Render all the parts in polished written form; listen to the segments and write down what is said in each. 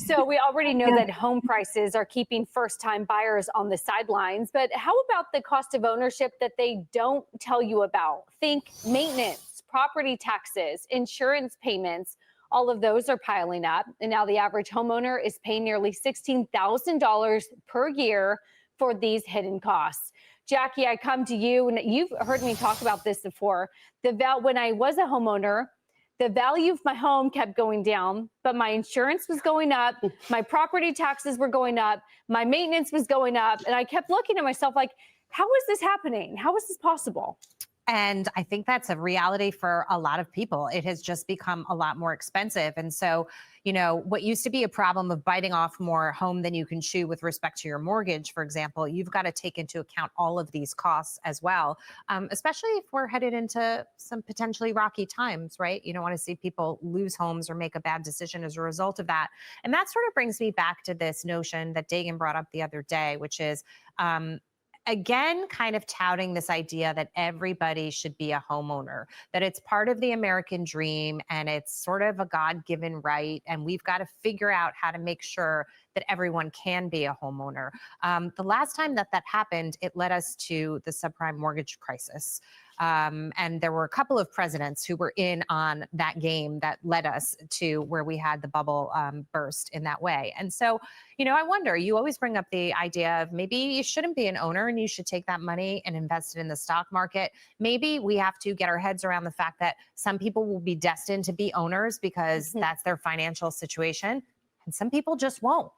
So we already know that home prices are keeping first-time buyers on the sidelines, but how about the cost of ownership that they don't tell you about? Think maintenance, property taxes, insurance payments. All of those are piling up. And now the average homeowner is paying nearly $16,000 per year for these hidden costs. Jackie, I come to you, and you've heard me talk about this before. When I was a homeowner, the value of my home kept going down, but my insurance was going up, my property taxes were going up, my maintenance was going up, and I kept looking at myself like, how is this happening? How is this possible? And I think that's a reality for a lot of people. It has just become a lot more expensive. And so, you know, what used to be a problem of biting off more home than you can chew with respect to your mortgage, for example, you've got to take into account all of these costs as well, especially if we're headed into some potentially rocky times, right? You don't want to see people lose homes or make a bad decision as a result of that. And that sort of brings me back to this notion that Dagan brought up the other day, which is, again, kind of touting this idea that everybody should be a homeowner, that it's part of the American dream and it's sort of a God-given right. And we've got to figure out how to make sure that everyone can be a homeowner. The last time that happened, it led us to the subprime mortgage crisis. And there were a couple of presidents who were in on that game that led us to where we had the bubble burst in that way. And so, you know, I wonder, you always bring up the idea of maybe you shouldn't be an owner and you should take that money and invest it in the stock market. Maybe we have to get our heads around the fact that some people will be destined to be owners because that's their financial situation, and some people just won't.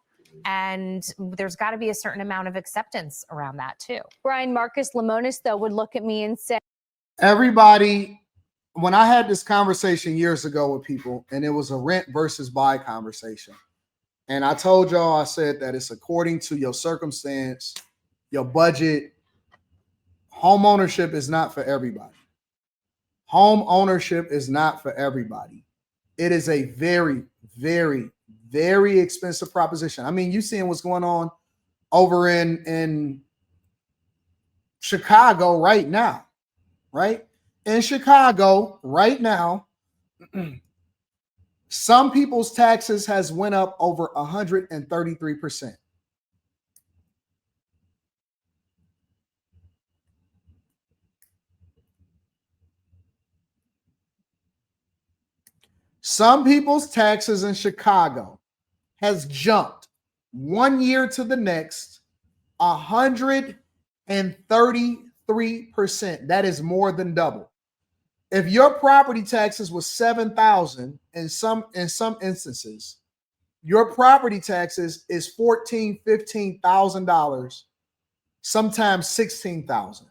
And there's got to be a certain amount of acceptance around that too. Brian, Marcus Lemonis, though, would look at me and say, everybody, when I had this conversation years ago with people, and it was a rent versus buy conversation. And I told y'all, I said that it's according to your circumstance, your budget. Home ownership is not for everybody. Home ownership is not for everybody. It is a very, very, very expensive proposition. I mean, you seeing what's going on over in Chicago right now, right? In Chicago right now, some people's taxes has went up over 133%. Some people's taxes in Chicago has jumped 1 year to the next 133%. That is more than double. If your property taxes was $7,000 in some instances, your property taxes is $14,000, $15,000, sometimes $16,000.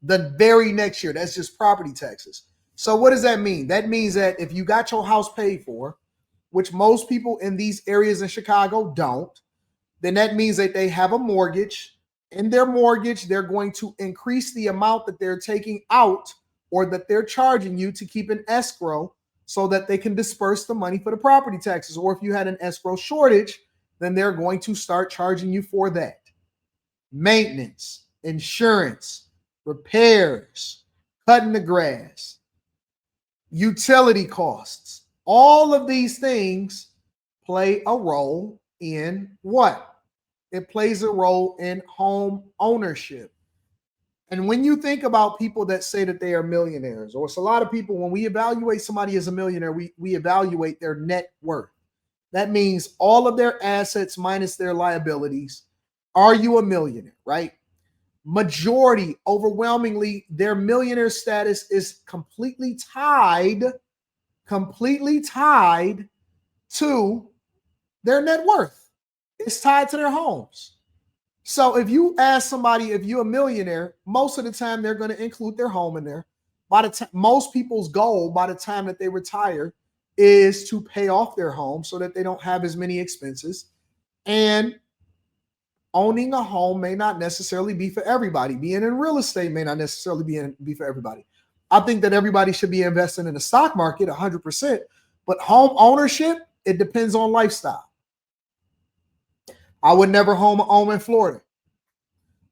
The very next year, that's just property taxes. So what does that mean? That means that if you got your house paid for, which most people in these areas in Chicago don't, then that means that they have a mortgage. In their mortgage, they're going to increase the amount that they're taking out or that they're charging you to keep an escrow so that they can disperse the money for the property taxes. Or if you had an escrow shortage, then they're going to start charging you for that. Maintenance, insurance, repairs, cutting the grass, utility costs. All of these things play a role in what? It plays a role in home ownership. And when you think about people that say that they are millionaires, or it's a lot of people, when we evaluate somebody as a millionaire, we evaluate their net worth. That means all of their assets minus their liabilities. Are you a millionaire, right? Majority, overwhelmingly, their millionaire status is completely tied to their net worth. It's tied to their homes. So if you ask somebody if you're a millionaire, most of the time they're going to include their home in there. By the time, most people's goal by the time that they retire is to pay off their home so that they don't have as many expenses. And owning a home may not necessarily be for everybody. Being in real estate may not necessarily be for everybody. I think that everybody should be investing in the stock market 100%, but home ownership, it depends on lifestyle. I would never own a home in Florida.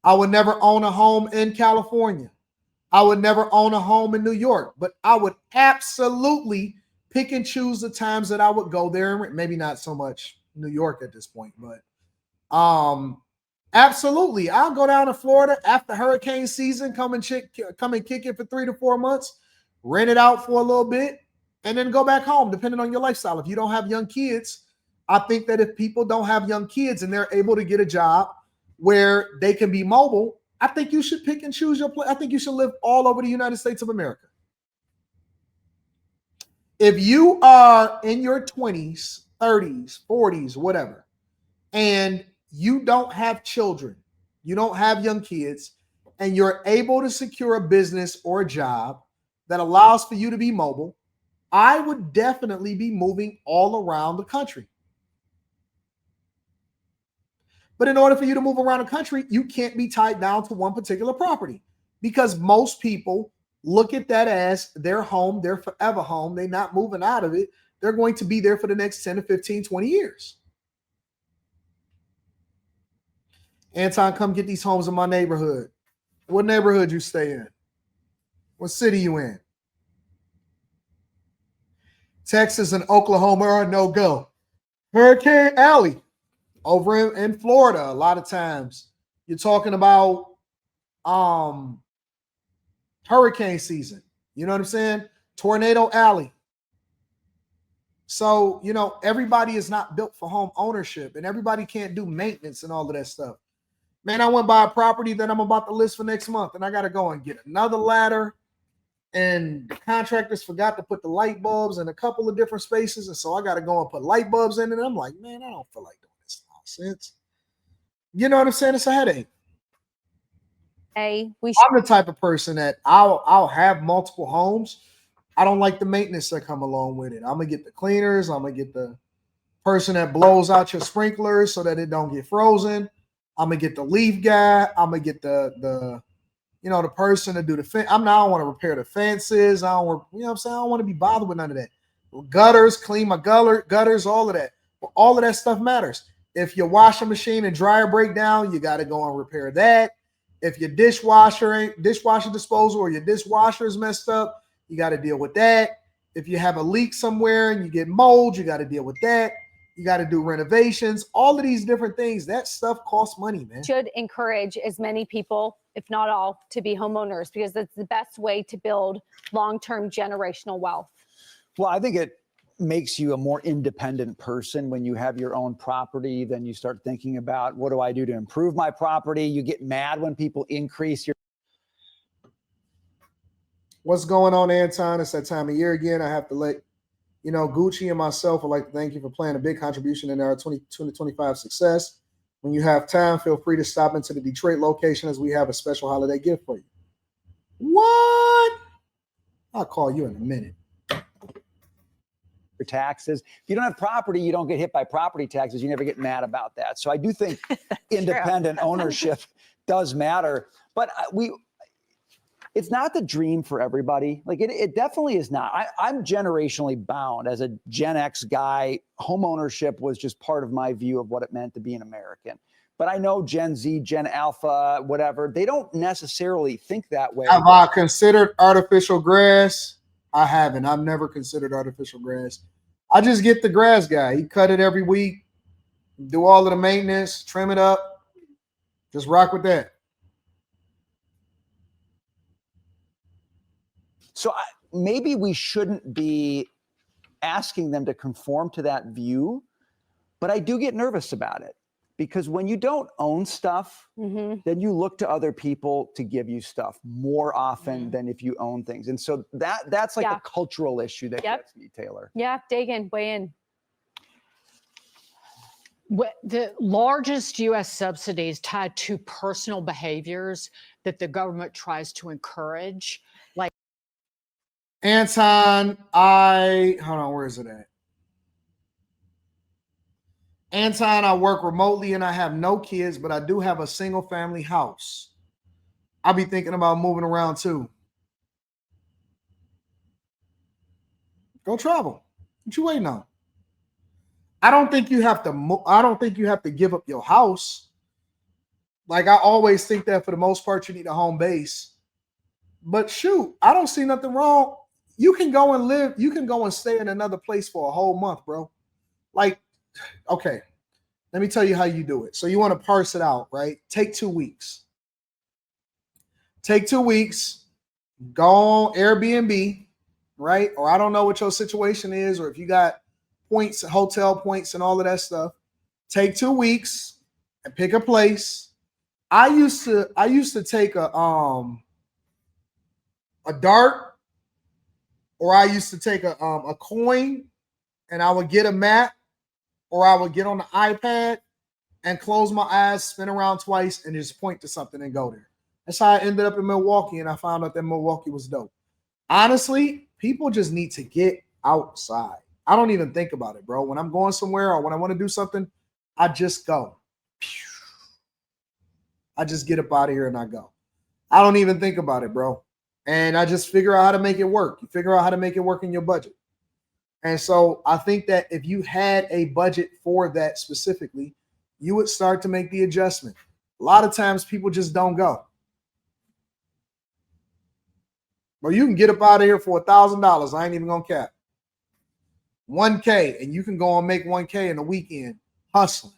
I would never own a home in California. I would never own a home in New York, but I would absolutely pick and choose the times that I would go there. And maybe not so much New York at this point. But absolutely, I'll go down to Florida after hurricane season. Come and kick it for 3 to 4 months, rent it out for a little bit, and then go back home, depending on your lifestyle. If you don't have young kids, I think that if people don't have young kids and they're able to get a job where they can be mobile, I think you should pick and choose your place. I think you should live all over the United States of America. If you are in your 20s, 30s, 40s, whatever, and you don't have children, you don't have young kids, and you're able to secure a business or a job that allows for you to be mobile, I would definitely be moving all around the country. But in order for you to move around the country, you can't be tied down to one particular property, because most people look at that as their home, their forever home. They're not moving out of it. They're going to be there for the next 10 to 15, 20 years. Anton, come get these homes in my neighborhood. What neighborhood you stay in? What city you in? Texas and Oklahoma are no go. Hurricane Alley over in Florida, a lot of times you're talking about hurricane season. You know what I'm saying? Tornado Alley. So, everybody is not built for home ownership, and everybody can't do maintenance and all of that stuff. Man, I went by a property that I'm about to list for next month, and I got to go and get another ladder. And the contractors forgot to put the light bulbs in a couple of different spaces. And so I got to go and put light bulbs in it. And I'm like, man, I don't feel like doing this nonsense. You know what I'm saying? It's a headache. I'm the type of person that I'll have multiple homes. I don't like the maintenance that come along with it. I'm going to get the cleaners. I'm going to get the person that blows out your sprinklers so that it don't get frozen. I'm going to get the leaf guy. I'm going to get the person to do the fence. I don't want to repair the fences. I don't want, I don't want to be bothered with none of that. Gutters, clean my gutters, all of that. But all of that stuff matters. If your washing machine and dryer break down, you got to go and repair that. If your dishwasher disposal or your dishwasher is messed up, you got to deal with that. If you have a leak somewhere and you get mold, you got to deal with that. You got to do renovations, all of these different things. That stuff costs money, man. Should encourage as many people, if not all, to be homeowners, because it's the best way to build long-term generational wealth. Well, I think it makes you a more independent person when you have your own property. Then you start thinking about, what do I do to improve my property? You get mad when people increase your. What's going on, Anton? It's that time of year again. I have to let Gucci and myself would like to thank you for playing a big contribution in our 2025 success. When you have time, feel free to stop into the Detroit location as we have a special holiday gift for you. What? I'll call you in a minute. Your taxes. If you don't have property, you don't get hit by property taxes. You never get mad about that. So I do think independent ownership does matter. But it's not the dream for everybody. Like it definitely is not. I'm generationally bound as a Gen X guy. Home ownership was just part of my view of what it meant to be an American. But I know Gen Z, Gen Alpha, whatever, they don't necessarily think that way. Have I considered artificial grass? I haven't. I've never considered artificial grass. I just get the grass guy. He cut it every week, do all of the maintenance, trim it up, just rock with that. So maybe we shouldn't be asking them to conform to that view, but I do get nervous about it because when you don't own stuff, then you look to other people to give you stuff more often than if you own things. And so that's like a cultural issue that gets me, Taylor. Yeah, Dagan, weigh in. The largest U.S. subsidies tied to personal behaviors that the government tries to encourage, like Anton, hold on, where is it at? Anton, I work remotely and I have no kids, but I do have a single family house. I'll be thinking about moving around too. Go travel. What you waiting on? I don't think you have to give up your house. Like I always think that for the most part, you need a home base. But shoot, I don't see nothing wrong. You can go and stay in another place for a whole month, bro. Like, okay, Let me tell you how you do it. So you want to parse it out, right? Take 2 weeks. Take 2 weeks, go on Airbnb, right? Or I don't know what your situation is, or if you got points, hotel points, and all of that stuff. Take 2 weeks and pick a place. I used to take a dart, or I used to take a coin, and I would get a map, or I would get on the iPad and close my eyes, spin around twice, and just point to something and go there. That's how I ended up in Milwaukee, and I found out that Milwaukee was dope. Honestly, people just need to get outside. I don't even think about it, bro. When I'm going somewhere or when I want to do something, I just go. I just get up out of here and I go. I don't even think about it, bro. And I just figure out how to make it work. You figure out how to make it work in your budget. And so I think that if you had a budget for that specifically, you would start to make the adjustment. A lot of times people just don't go. But you can get up out of here for $1,000. I ain't even gonna cap. 1K, and you can go and make 1K in a weekend hustling.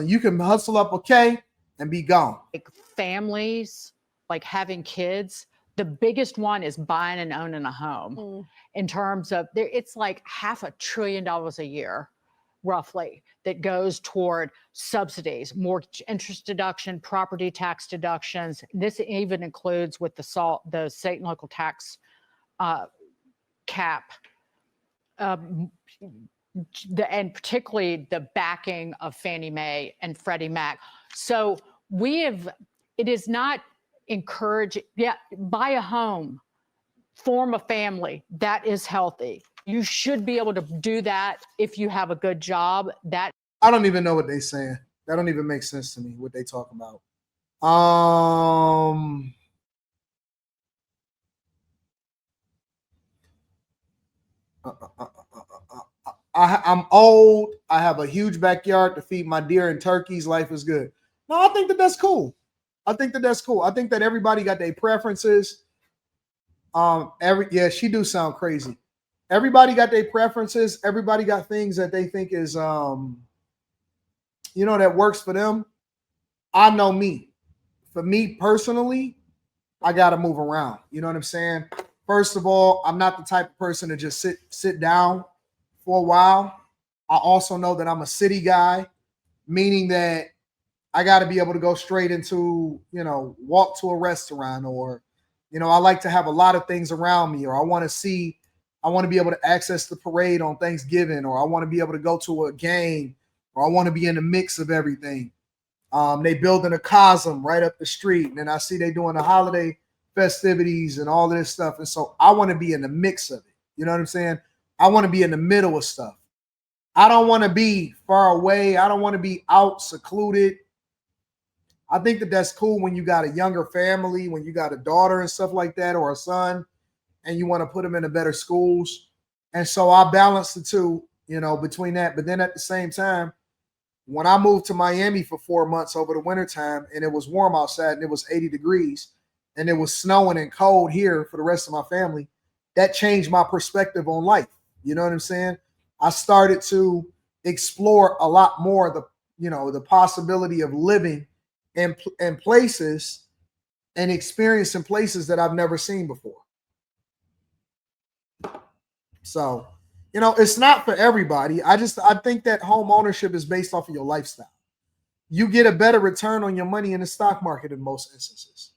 You can hustle up a K and be gone. Like families, like having kids, the biggest one is buying and owning a home. In terms of it's like $500 billion a year, roughly, that goes toward subsidies, mortgage interest deduction, property tax deductions. This even includes with the state and local tax cap, and particularly the backing of Fannie Mae and Freddie Mac. So it is not encouraging. Yeah, buy a home, form a family. That is healthy. You should be able to do that if you have a good job. I don't even know what they're saying. That don't even make sense to me, what they talk about. I'm old. I have a huge backyard to feed my deer and turkeys. Life is good. No, I think that's cool. I think that everybody got their preferences. She do sound crazy. Everybody got their preferences. Everybody got things that they think is, that works for them. I know me. For me personally, I got to move around. You know what I'm saying? First of all, I'm not the type of person to just sit down for a while. I also know that I'm a city guy, meaning that I got to be able to go straight into, walk to a restaurant, or, I like to have a lot of things around me, or I want to be able to access the parade on Thanksgiving, or I want to be able to go to a game, or I want to be in the mix of everything. They building a Cosm right up the street, and then I see they doing the holiday festivities and all of this stuff. And so I want to be in the mix of it. You know what I'm saying? I want to be in the middle of stuff. I don't want to be far away. I don't want to be out secluded. I think that that's cool when you got a younger family, when you got a daughter and stuff like that, or a son, and you want to put them in the better schools. And so I balance the two, between that. But then at the same time, when I moved to Miami for 4 months over the wintertime, and it was warm outside and it was 80 degrees and it was snowing and cold here for the rest of my family, that changed my perspective on life. You know what I'm saying? I started to explore a lot more the possibility of living in places and experiencing places that I've never seen before. So, it's not for everybody. I think that home ownership is based off of your lifestyle. You get a better return on your money in the stock market in most instances.